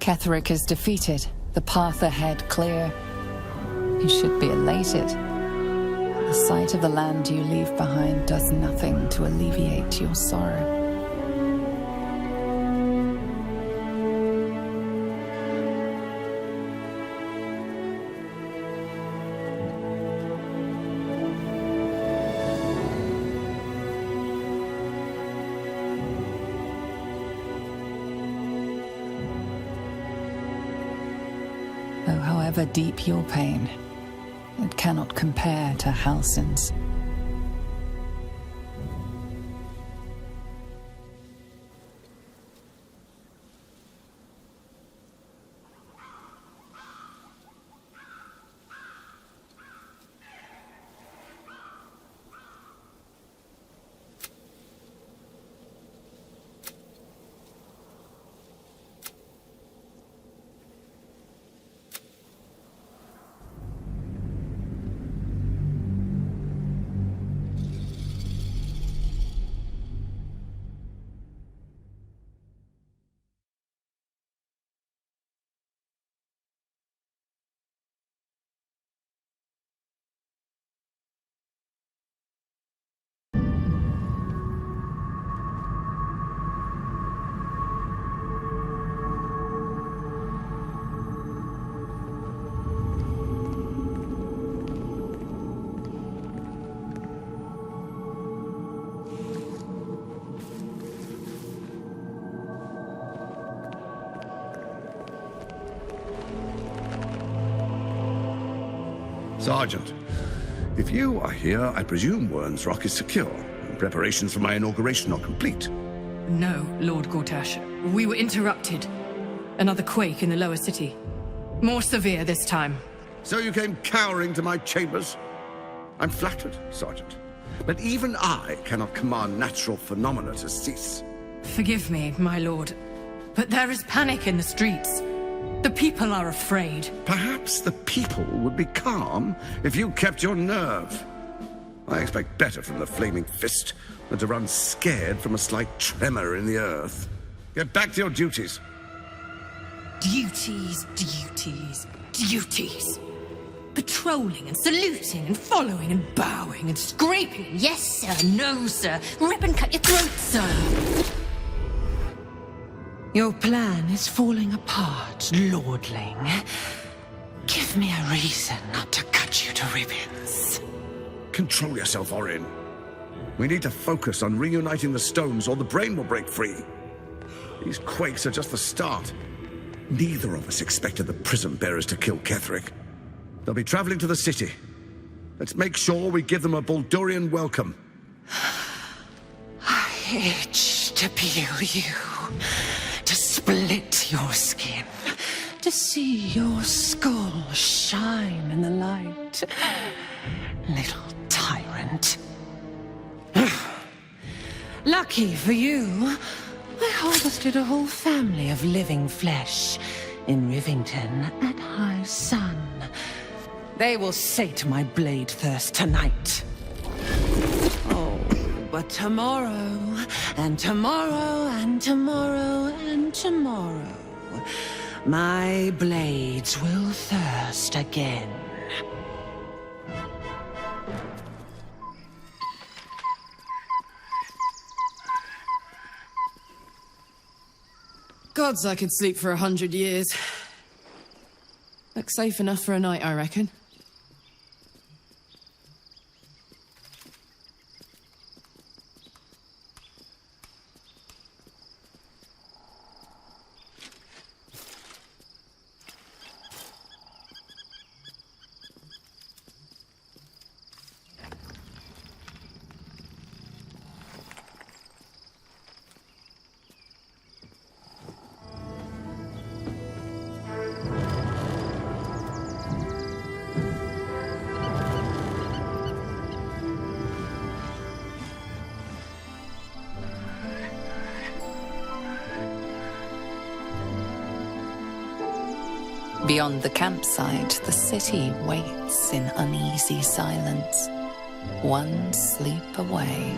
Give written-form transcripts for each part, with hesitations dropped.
Ketheric is defeated, the path ahead clear. You should be elated. The sight of the land you leave behind does nothing to alleviate your sorrow. Though however deep your pain, it cannot compare to Halsin's. Sergeant, if you are here, I presume Wern's Rock is secure, and preparations for my inauguration are complete. No, Lord Gortash. We were interrupted. Another quake in the lower city. More severe this time. So you came cowering to my chambers? I'm flattered, Sergeant. But even I cannot command natural phenomena to cease. Forgive me, my lord, but there is panic in the streets. The people are afraid. Perhaps the people would be calm if you kept your nerve. I expect better from the Flaming Fist than to run scared from a slight tremor in the earth. Get back to your duties. Duties, duties, duties. Patrolling and saluting and following and bowing and scraping. Yes, sir. No, sir. Rip and cut your throat, sir. Your plan is falling apart, lordling. Give me a reason not to cut you to ribbons. Control yourself, Orin. We need to focus on reuniting the stones or the brain will break free. These quakes are just the start. Neither of us expected the prison bearers to kill Ketheric. They'll be traveling to the city. Let's make sure we give them a Baldurian welcome. I itch to peel you, to split your skin, to see your skull shine in the light. Little tyrant. Lucky for you, I harvested a whole family of living flesh in Rivington at high sun. They will sate my blade thirst tonight. Oh, but tomorrow, and tomorrow, and tomorrow, and tomorrow, my blades will thirst again. Gods, I could sleep for 100 years. Looks safe enough for a night, I reckon. Beyond the campsite, the city waits in uneasy silence, one sleep away.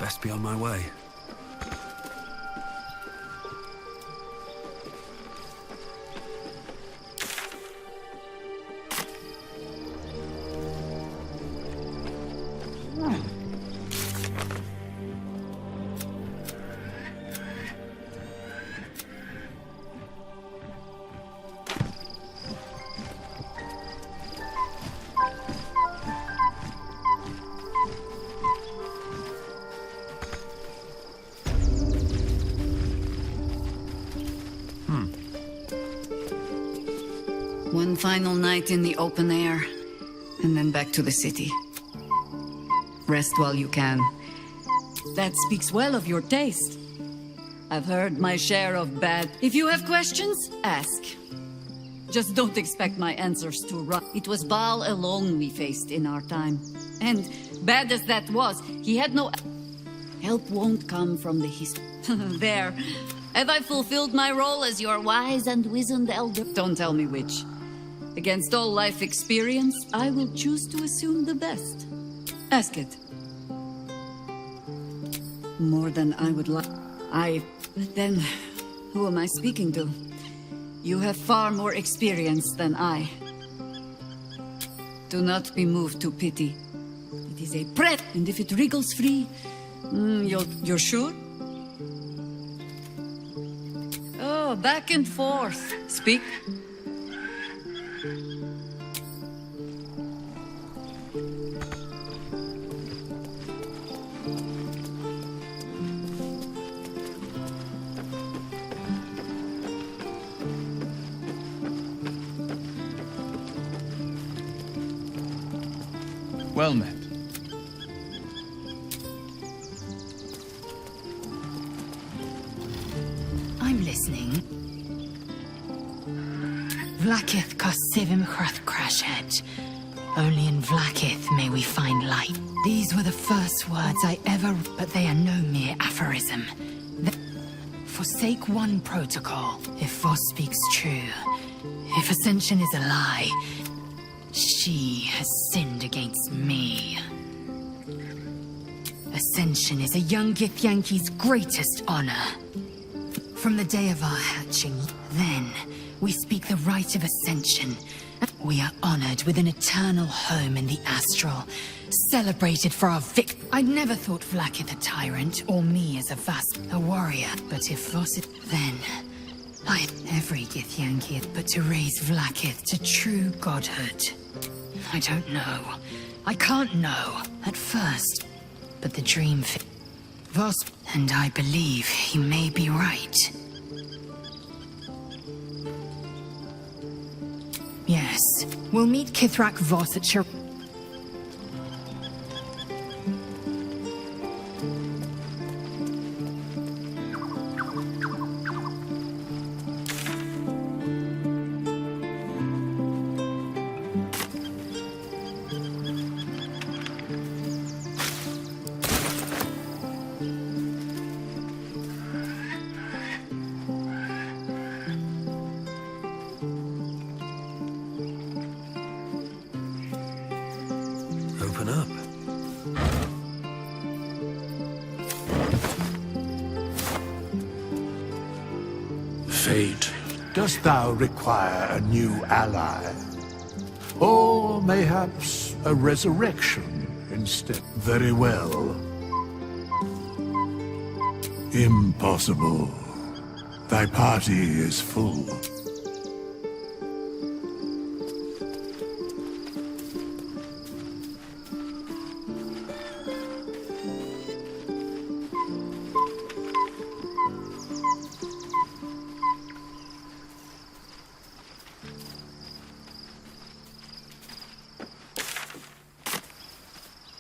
best be on my way. One final night in the open air, and then back to the city. Rest while you can. That speaks well of your taste. I've heard my share of bad. If you have questions, ask. Just don't expect my answers to run. It was Baal alone we faced in our time. And bad as that was, he had no... Help won't come from the history. There. Have I fulfilled my role as your wise and wizened elder? Don't tell me which. Against all life experience, I will choose to assume the best. Ask it. More than I would like. Then, who am I speaking to? You have far more experience than I. Do not be moved to pity. It is a pret, and if it wriggles free... you're sure? Oh, back and forth. Speak. Well met. I'm listening. Vlakith Kosivim Hrath Crashhead. Only in Vlakith may we find light. These were the first words I ever... But they are no mere aphorism. Forsake one protocol, if Voss speaks true. If Ascension is a lie, she has sinned against me. Ascension is a young Githyanki's greatest honor. From the day of our hatching, then we speak the right of Ascension. We are honored with an eternal home in the astral, celebrated for our I'd never thought Vlakith a tyrant, or me as a a warrior. But if Voss then every Githyanki but to raise Vlakith to true godhood. I don't know. I can't know at first, but the dream Voss, and I believe he may be right. Yes, we'll meet Kithrak Voss at Open up. Fate, dost thou require a new ally? Or mayhaps a resurrection instead? Very well. Impossible. Thy party is full.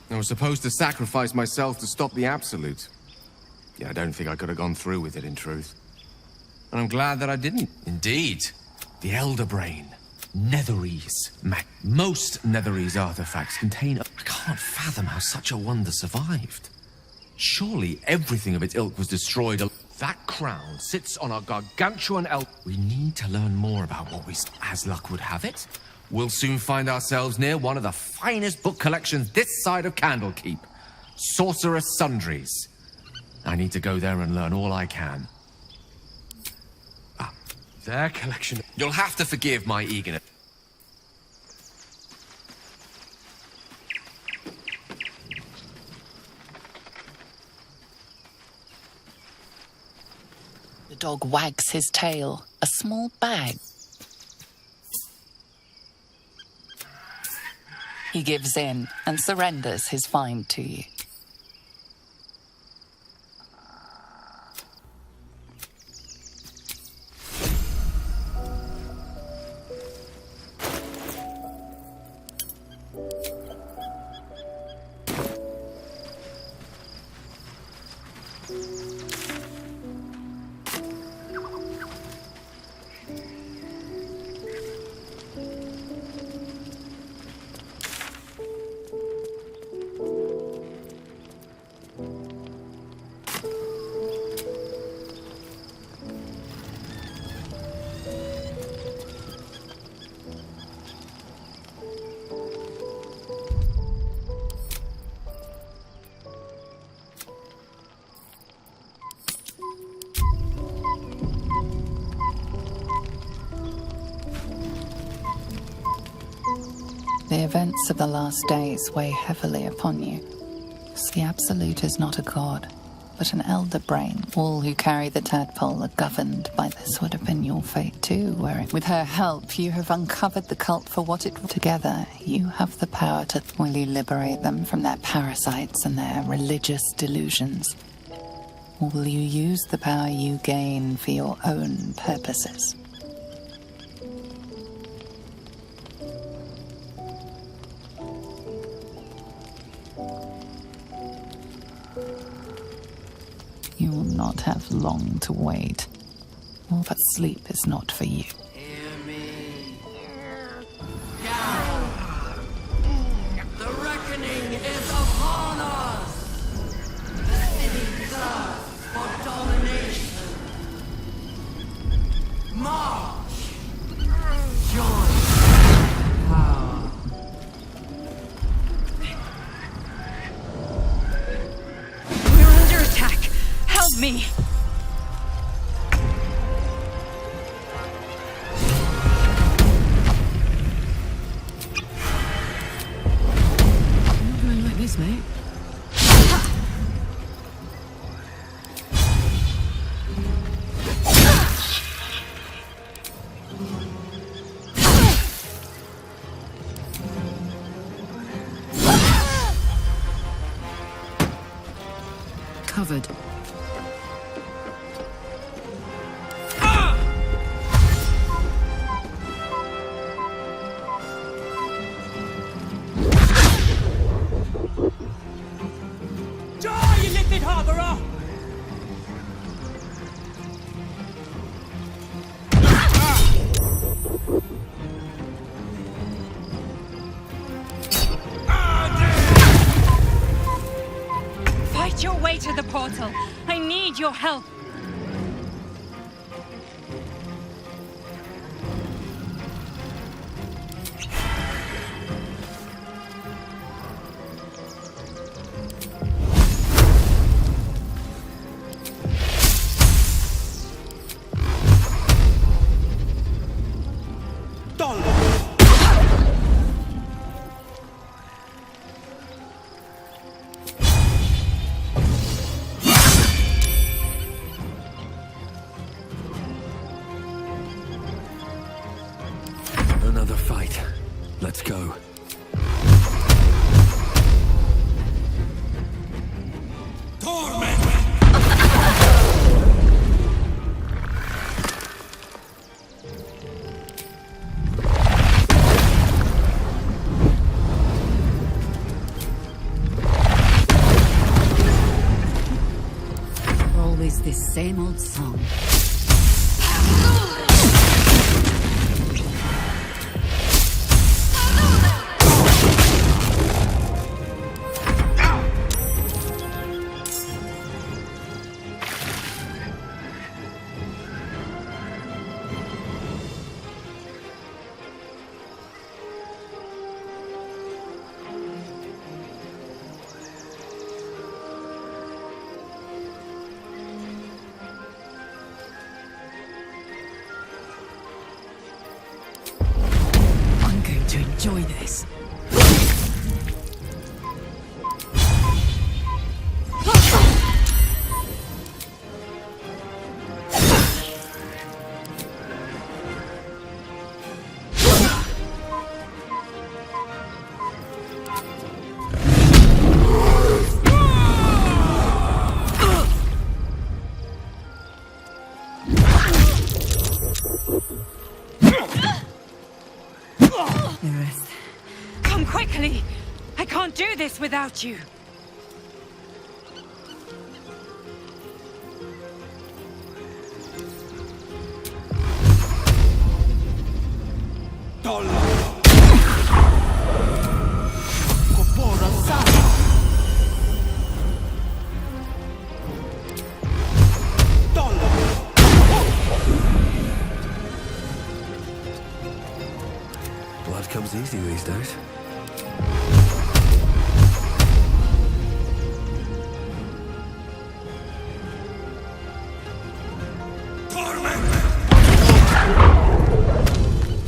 I was supposed to sacrifice myself to stop the Absolute. Yeah, I don't think I could have gone through with it, in truth. And I'm glad that I didn't. Indeed. The Elder Brain. Netherese. Most Netherese artifacts contain... I can't fathom how such a wonder survived. Surely everything of its ilk was destroyed. That crown sits on a gargantuan elk. We need to learn more about what we... As luck would have it, we'll soon find ourselves near one of the finest book collections this side of Candlekeep. Sorceress Sundries. I need to go there and learn all I can. Their collection. You'll have to forgive my eagerness. The dog wags his tail. A small bag. He gives in and surrenders his find to you. The events of the last days weigh heavily upon you. The Absolute is not a god, but an elder brain. All who carry the tadpole are governed by this. Would have been your fate too, were it. With her help, you have uncovered the cult for what it was. Together, you have the power to. Will you liberate them from their parasites and their religious delusions? Or will you use the power you gain for your own purposes? You will not have long to wait. But sleep is not for you. Hear me. Down. The reckoning is upon us. The city thirsts for domination. March. Join power. We're under attack. Help me! Not going like this, mate. Covered. Fight your way to the portal. I need your help. Another fight. Let's go. Always this same old song. enjoy this. Come quickly! I can't do this without you! Blood comes easy these days.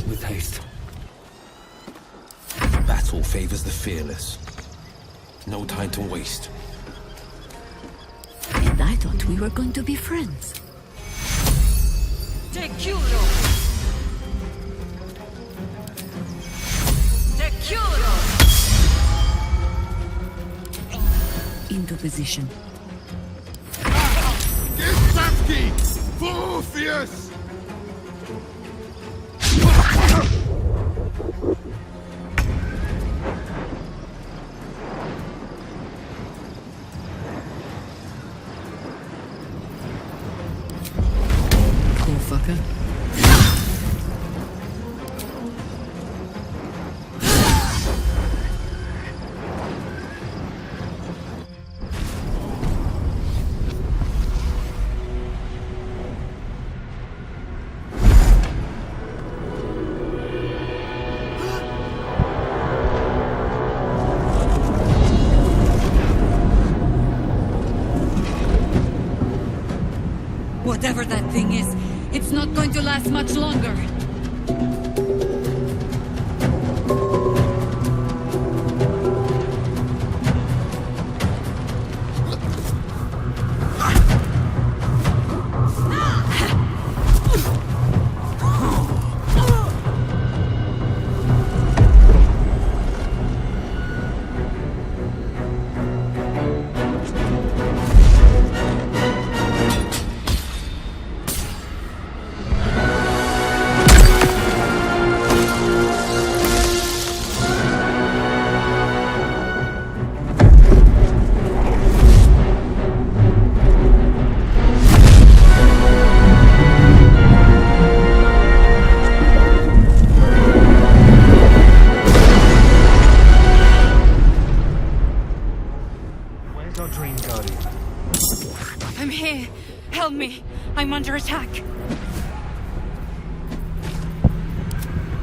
With haste. Battle favors the fearless. No time to waste. And I thought we were going to be friends. Teculo! Teculo! Into position. Gestapki! Orpheus! Cool fucker. Whatever that thing is, it's not going to last much longer. I'm here! Help me! I'm under attack!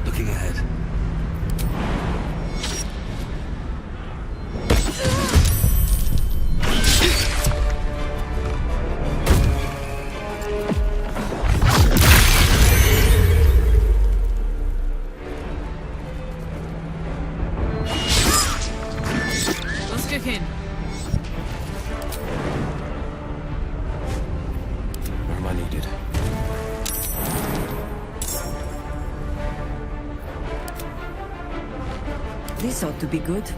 Looking ahead. Let's kick in. Where am I needed? This ought to be good.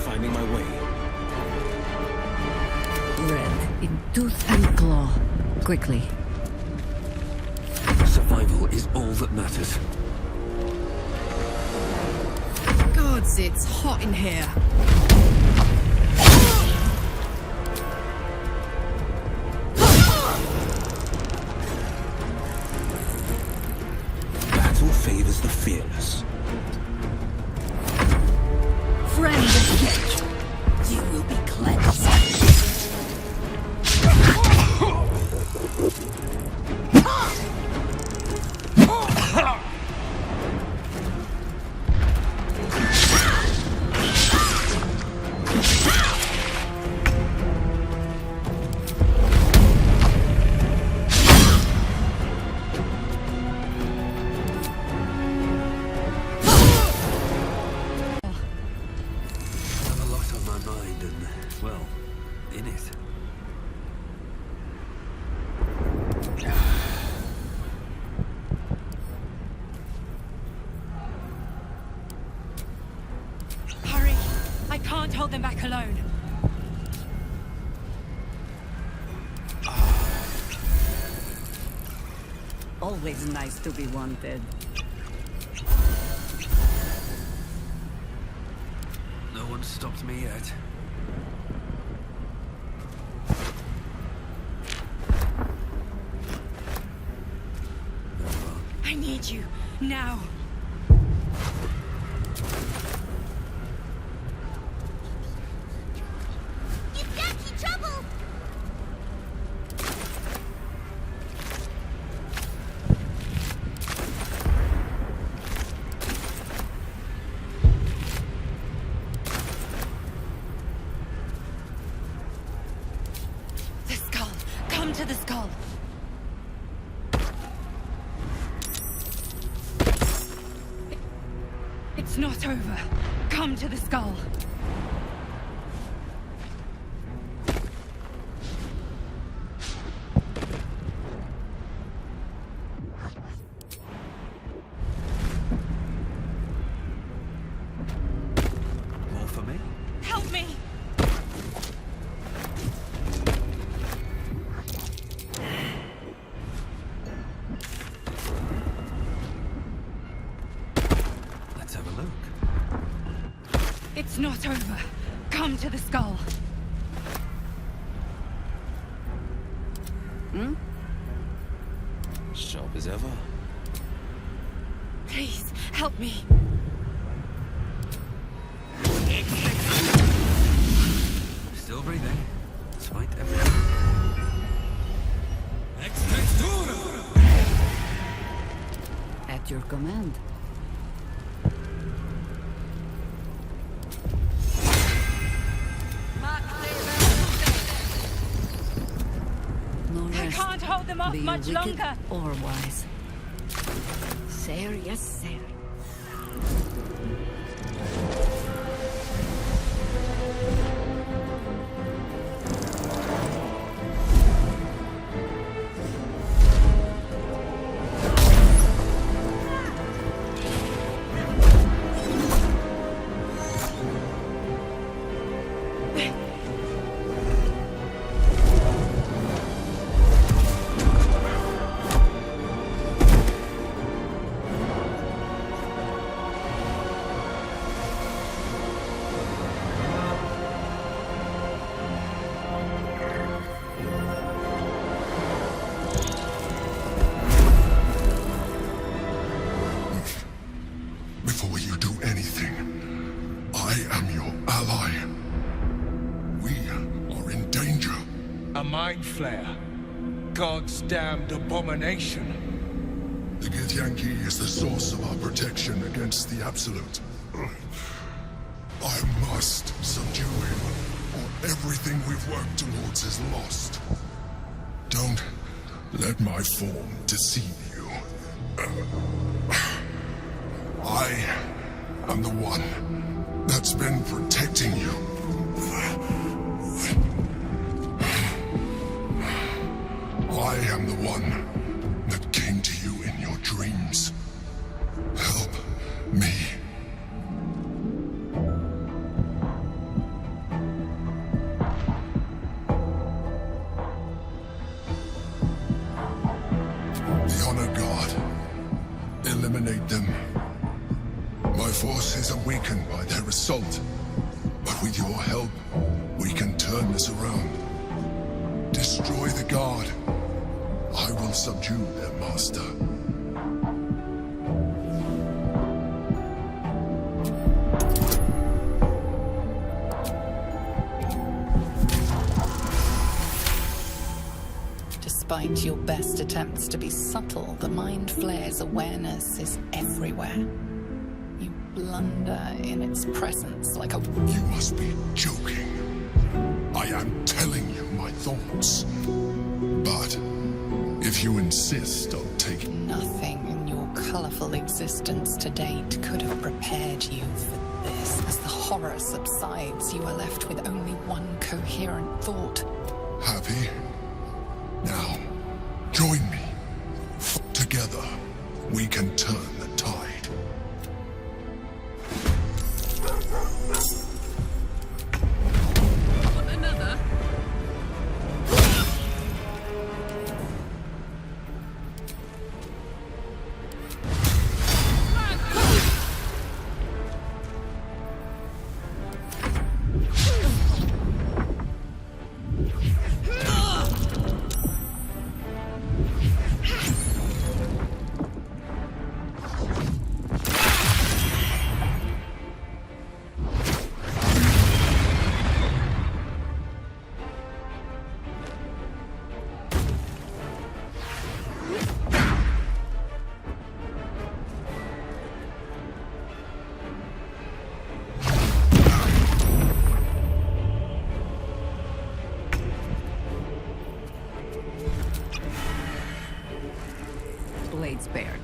Finding my way. Red in tooth and claw. Quickly. Survival is all that matters. Gods, it's hot in here. favors the fearless. Friend of Yek, you will be cleansed. Can't hold them back alone. Always nice to be wanted. No one stopped me yet. I need you, now. To the skull. It's not over. Come to the skull. More for me? Help me! It's not over. Come to the skull. Sharp as ever. Please, help me. Still breathing, despite everything. At your command. I can't hold them off Be much wicked longer. Or wise. Sir, yes, sir. Before you do anything, I am your ally. We are in danger. A mind flayer. God's damned abomination. The Githyanki is the source of our protection against the Absolute. I must subdue him, or everything we've worked towards is lost. Don't let my form deceive you. I am the one that's been protecting you. I am the one that came to you in your dreams. Help me. The Honor Guard. Eliminate them. My forces are weakened by their assault. But with your help, we can turn this around. Destroy the Guard. I will subdue their master. Despite your best attempts to be subtle, the Mind Flayer's awareness is everywhere. You blunder in its presence like a... You must be joking. I am telling you my thoughts. But if you insist on taking... Nothing in your colourful existence to date could have prepared you for this. As the horror subsides, you are left with only one coherent thought. Happy? Now, join me. Together, we can turn the tide. Blades bared.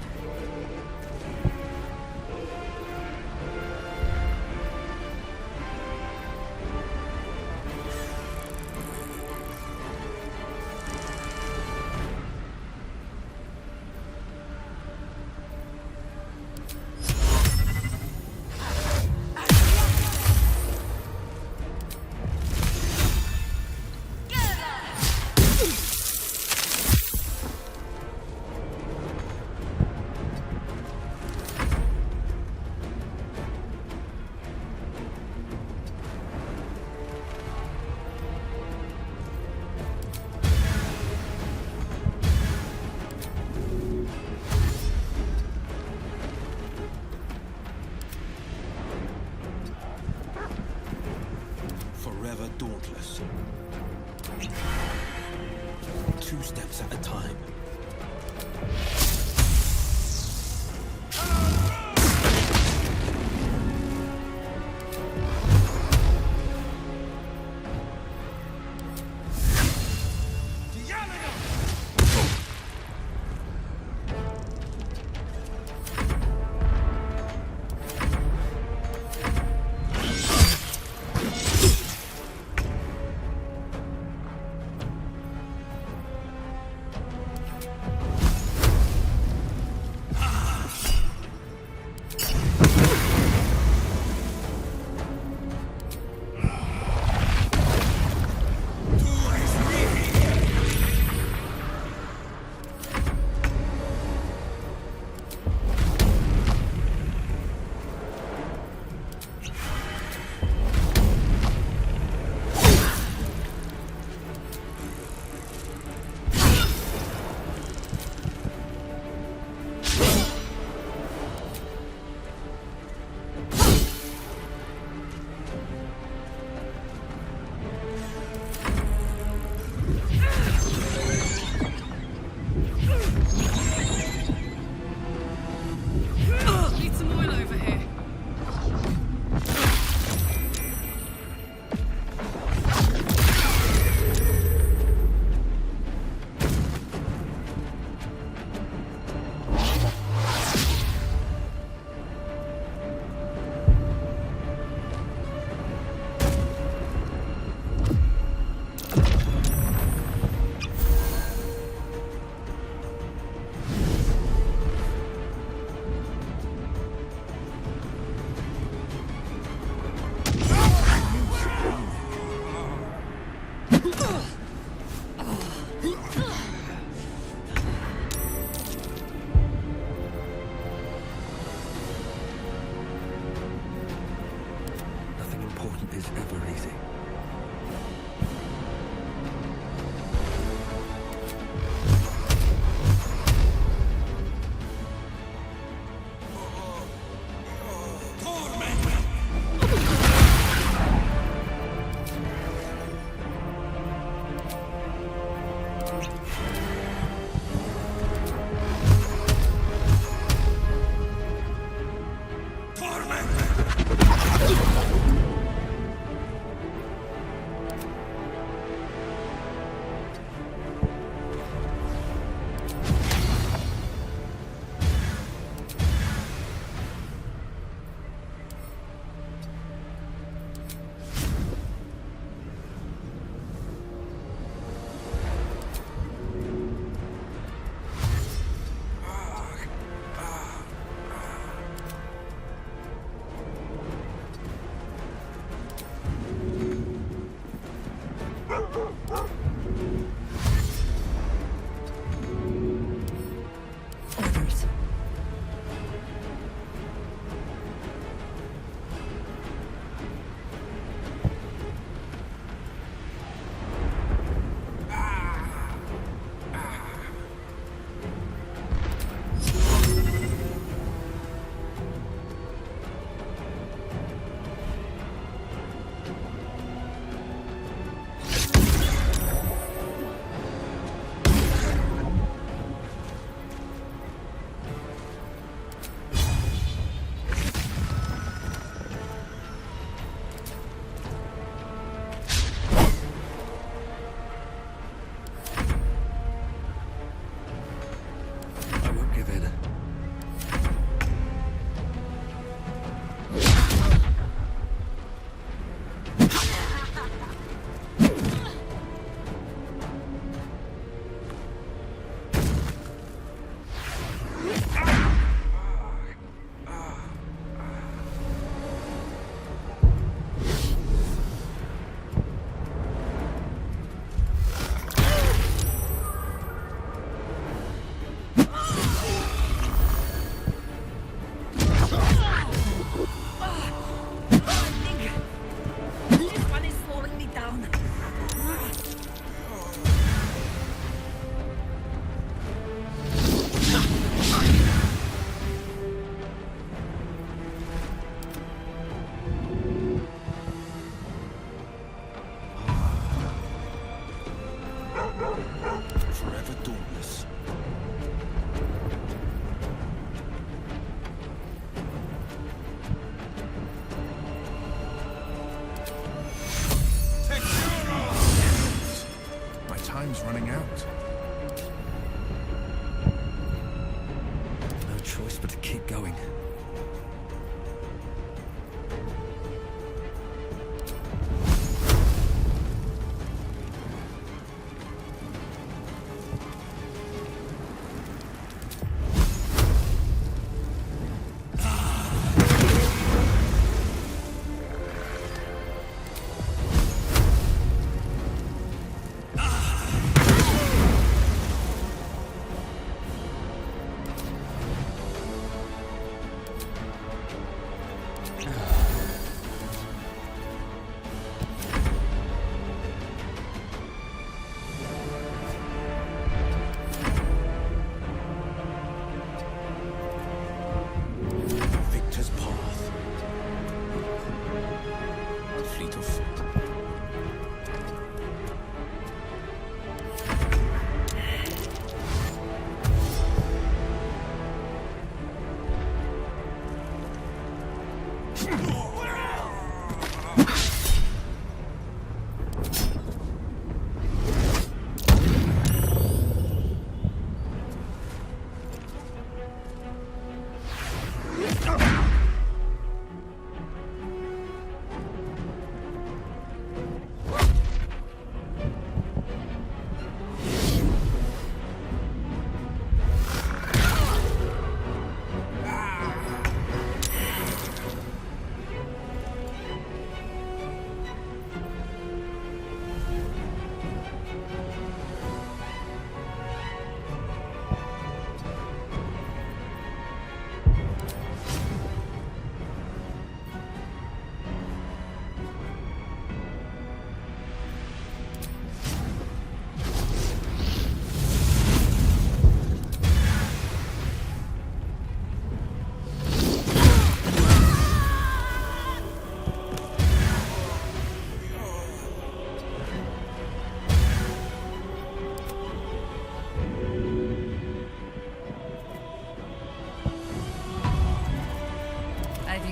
choice but to keep going.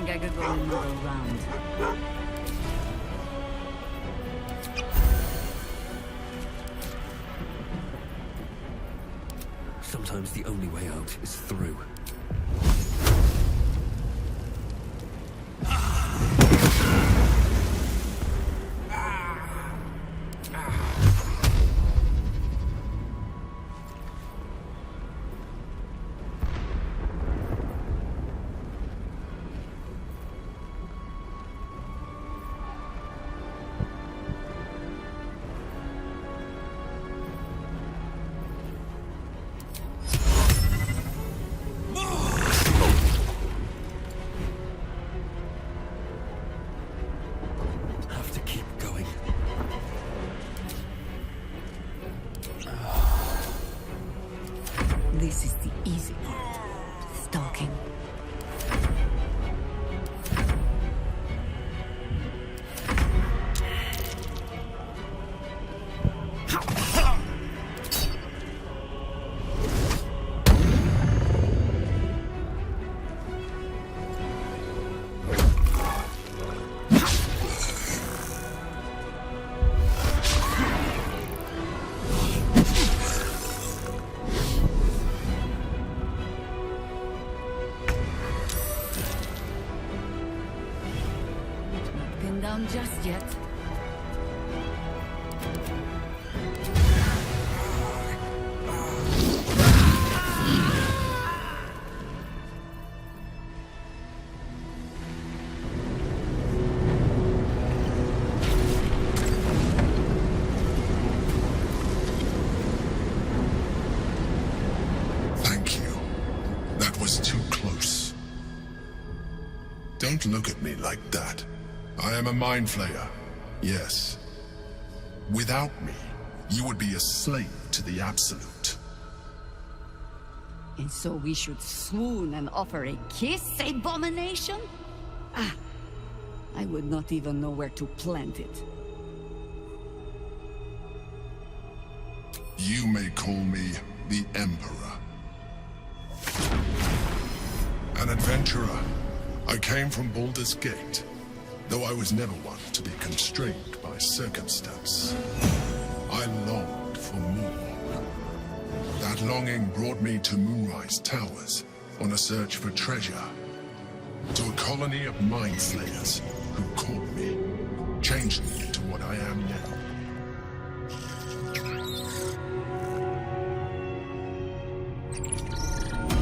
I could go another round. Sometimes the only way out is through. This is the easy part. Stalking. Down just yet. Thank you. That was too close. Don't look at me like that. I am a mind flayer, yes. Without me, you would be a slave to the Absolute. And so we should swoon and offer a kiss, abomination? Ah, I would not even know where to plant it. You may call me the Emperor. An adventurer. I came from Baldur's Gate. Though I was never one to be constrained by circumstance, I longed for more. That longing brought me to Moonrise Towers, on a search for treasure, to a colony of mind flayers who caught me, changed me into what I am now.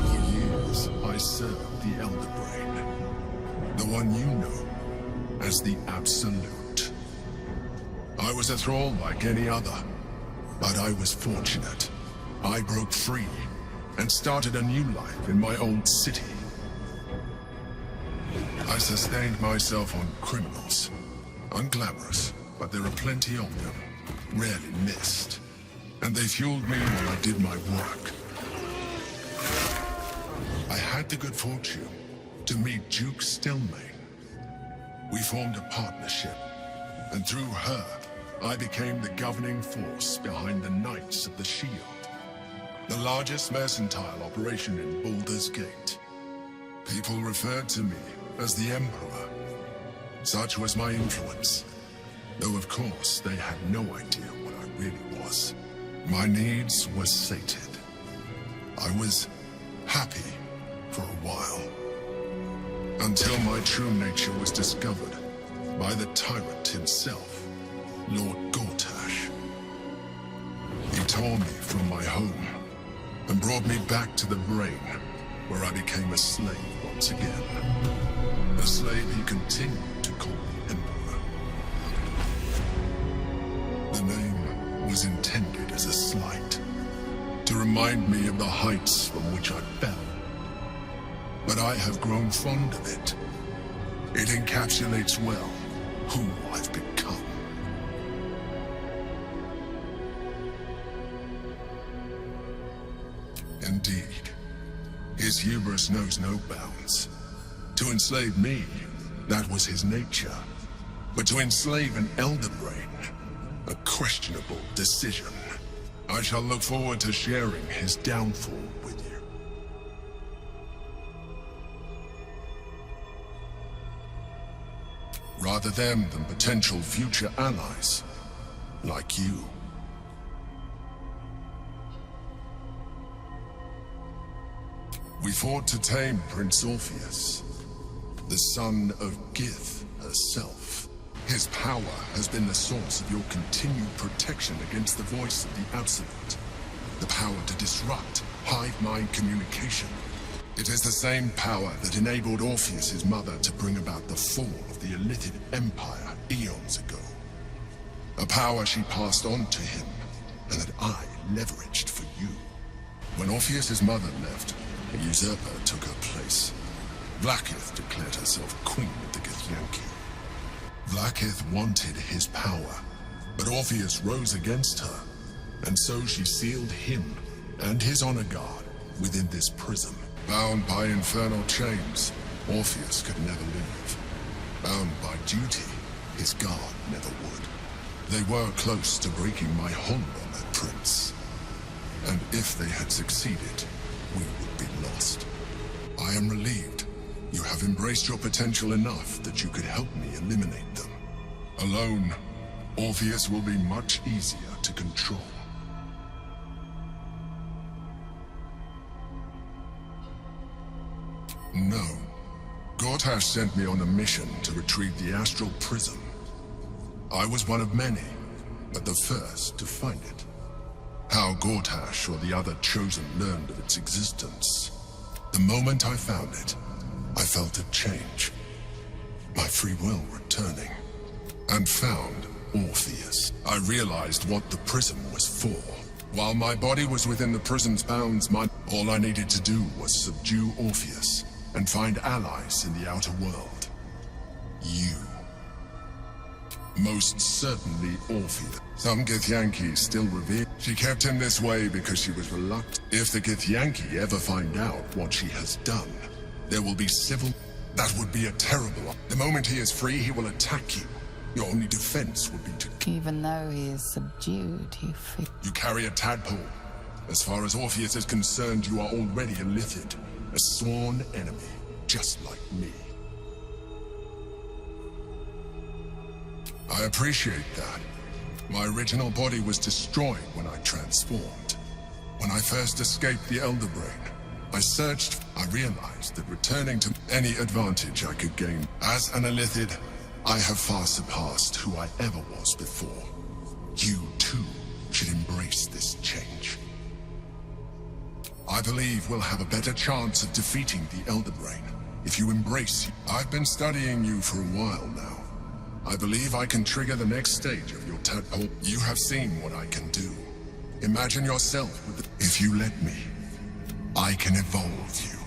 For years, I served the Elder Brain, the one you know as the Absolute. I was a thrall like any other, but I was fortunate. I broke free and started a new life in my old city. I sustained myself on criminals. Unglamorous, but there are plenty of them, rarely missed. And they fueled me while I did my work. I had the good fortune to meet Duke Stelmane. We formed a partnership, and through her, I became the governing force behind the Knights of the Shield, the largest mercantile operation in Baldur's Gate. People referred to me as the Emperor. Such was my influence, though of course they had no idea what I really was. My needs were sated. I was happy for a while, until my true nature was discovered by the tyrant himself, Lord Gortash. He tore me from my home and brought me back to the Brain, where I became a slave once again. A slave he continued to call the Emperor. The name was intended as a slight, to remind me of the heights from which I fell. But I have grown fond of it. It encapsulates well who I've become. Indeed, his hubris knows no bounds. To enslave me, that was his nature. But to enslave an Elder Brain, a questionable decision. I shall look forward to sharing his downfall with you. Rather them than potential future allies, like you. We fought to tame Prince Orpheus, the son of Gith herself. His power has been the source of your continued protection against the voice of the Absolute. The power to disrupt hive mind communication. It is the same power that enabled Orpheus's mother to bring about the fall of the Illithid Empire eons ago. A power she passed on to him, and that I leveraged for you. When Orpheus's mother left, a usurper took her place. Vlaakith declared herself queen of the Githyanki. Vlaakith wanted his power, but Orpheus rose against her, and so she sealed him and his honor guard within this prison. Bound by infernal chains, Orpheus could never leave. Bound by duty, his guard never would. They were close to breaking my hold on that prince. And if they had succeeded, we would be lost. I am relieved. You have embraced your potential enough that you could help me eliminate them. Alone, Orpheus will be much easier to control. No. Gortash sent me on a mission to retrieve the Astral Prism. I was one of many, but the first to find it. How Gortash or the other Chosen learned of its existence. The moment I found it, I felt a change. My free will returning. And found Orpheus. I realized what the prism was for. While my body was within the prison's bounds, all I needed to do was subdue Orpheus and find allies in the outer world. You. Most certainly Orpheus. Some Githyanki still revere. She kept him this way because she was reluctant. If the Githyanki ever find out what she has done, there will be civil... That would be a terrible... The moment he is free, he will attack you. Your only defense would be to... Even though he is subdued, you feel... You carry a tadpole. As far as Orpheus is concerned, you are already a Lithid. A sworn enemy, just like me. I appreciate that. My original body was destroyed when I transformed. When I first escaped the Elder Brain, I searched. I realized that returning to any advantage I could gain. As an Illithid, I have far surpassed who I ever was before. You, too, should embrace this change. I believe we'll have a better chance of defeating the Elder Brain if you embrace. I've been studying you for a while now. I believe I can trigger the next stage of your tadpole. You have seen what I can do. Imagine yourself with the... If you let me, I can evolve you.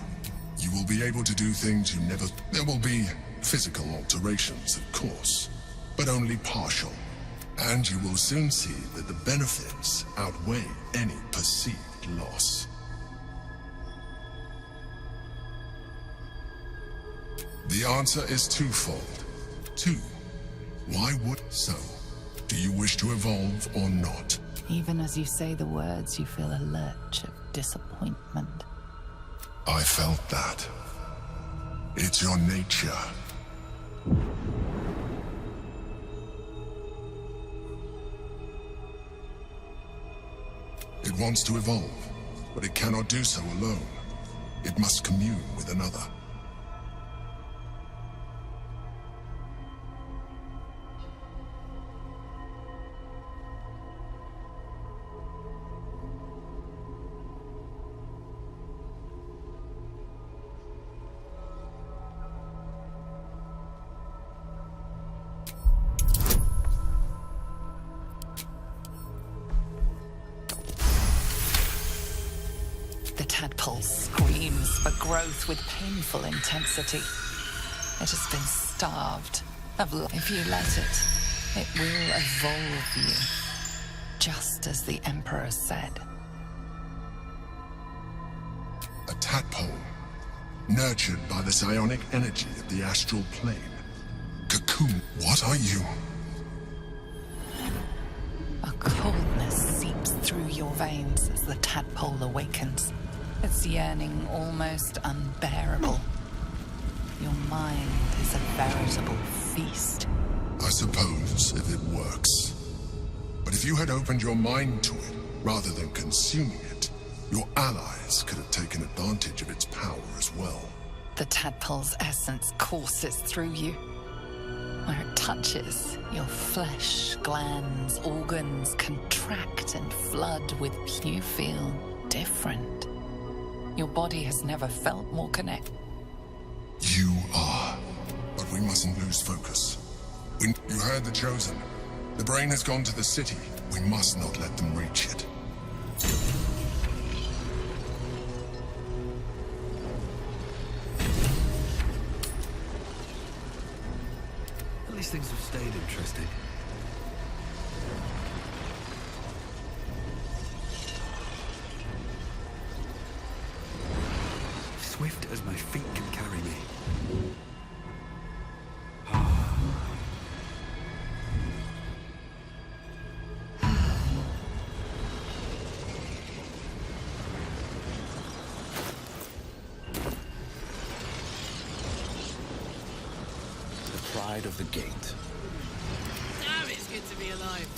You will be able to do things you never... There will be physical alterations, of course, but only partial. And you will soon see that the benefits outweigh any perceived loss. The answer is twofold. Two. Why would... So, do you wish to evolve or not? Even as you say the words, you feel a lurch of disappointment. I felt that. It's your nature. It wants to evolve, but it cannot do so alone. It must commune with another. The tadpole screams for growth with painful intensity. It has been starved of life. If you let it will evolve you, just as the Emperor said. A tadpole, nurtured by the psionic energy of the astral plane. Cocoon, what are you? A coldness seeps through your veins as the tadpole awakens. Its yearning almost unbearable. Your mind is a veritable feast. I suppose, if it works. But if you had opened your mind to it, rather than consuming it, your allies could have taken advantage of its power as well. The tadpole's essence courses through you. Where it touches, your flesh, glands, organs contract and flood with... You feel different. Your body has never felt more connected. You are. But we mustn't lose focus. You heard the Chosen. The brain has gone to the city. We must not let them reach it. At least things have stayed interesting. Swift as my feet can carry me. The pride of the gate. Damn, it's good to be alive.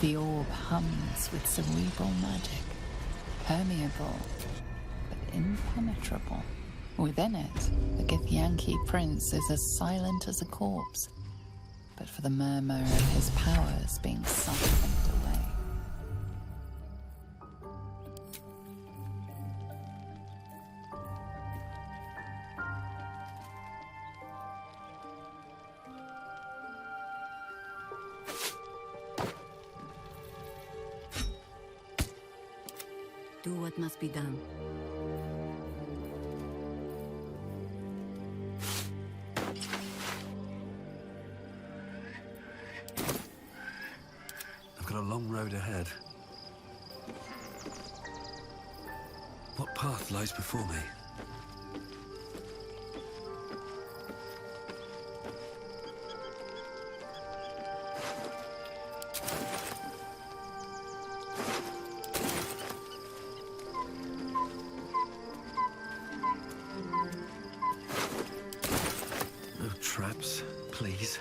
The orb hums with cerebral magic, permeable, but impenetrable. Within it, the Githyanki prince is as silent as a corpse, but for the murmur of his powers being softened away. Do what must be done. I've got a long road ahead. What path lies before me? No traps, please.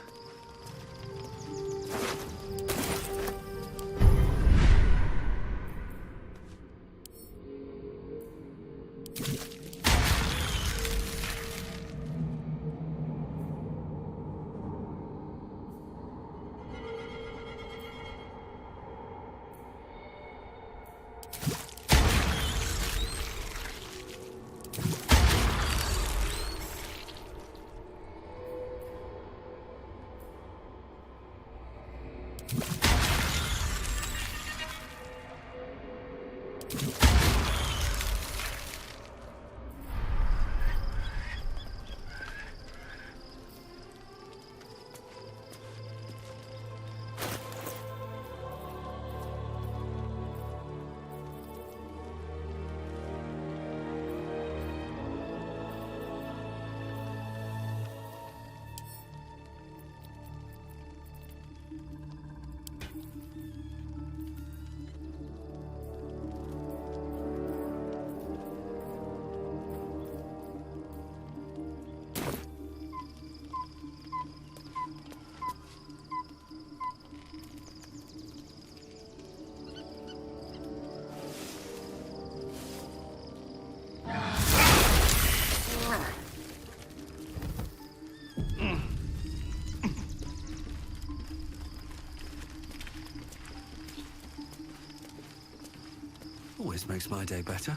Always makes my day better.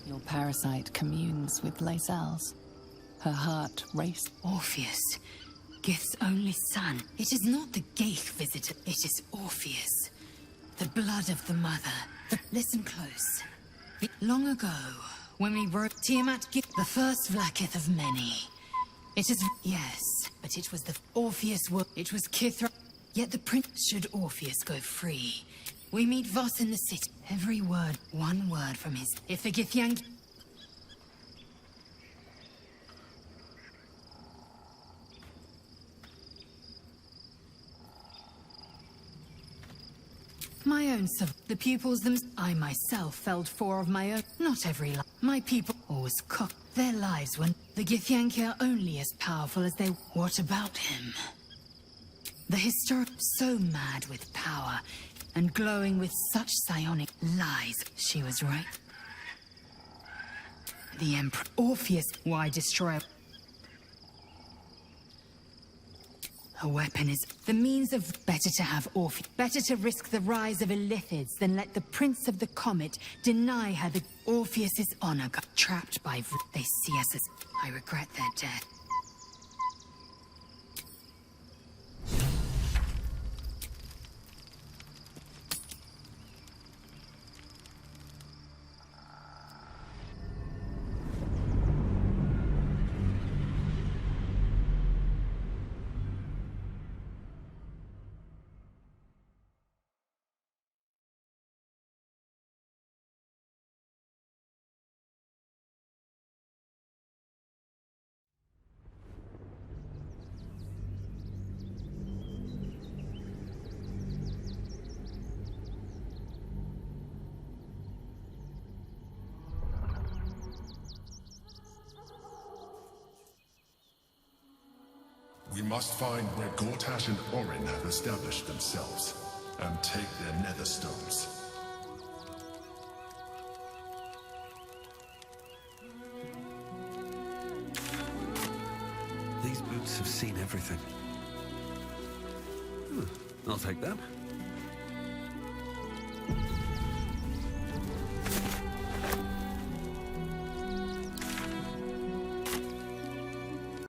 Your parasite communes with Lae'zel's. Her heart races. Orpheus, Gith's only son. It is not the Geich visitor, it is Orpheus. The blood of the mother. Listen close. Long ago, when we wrote Tiamat Gith, the first Vlaakith of many. It is... Yes, but it was the Orpheus word. It was Kithra. Yet the prince should Orpheus go free. We meet Voss in the city. Every word, one word from his... If the Githyanki... My own the pupils I myself felled 4 of my own. Not every my people always cook. Their lives when the Githyanki are only as powerful as they... What about him? The historic... So mad with power... and glowing with such psionic lies. She was right. The Emperor Orpheus, why destroy? A weapon is the means of... Better to have Orpheus. Better to risk the rise of Illithids than let the Prince of the Comet deny her the... Orpheus's honor got trapped by... They see us as... I regret their death. We must find where Gortash and Orin have established themselves. and take their nether stones. These boots have seen everything. I'll take that.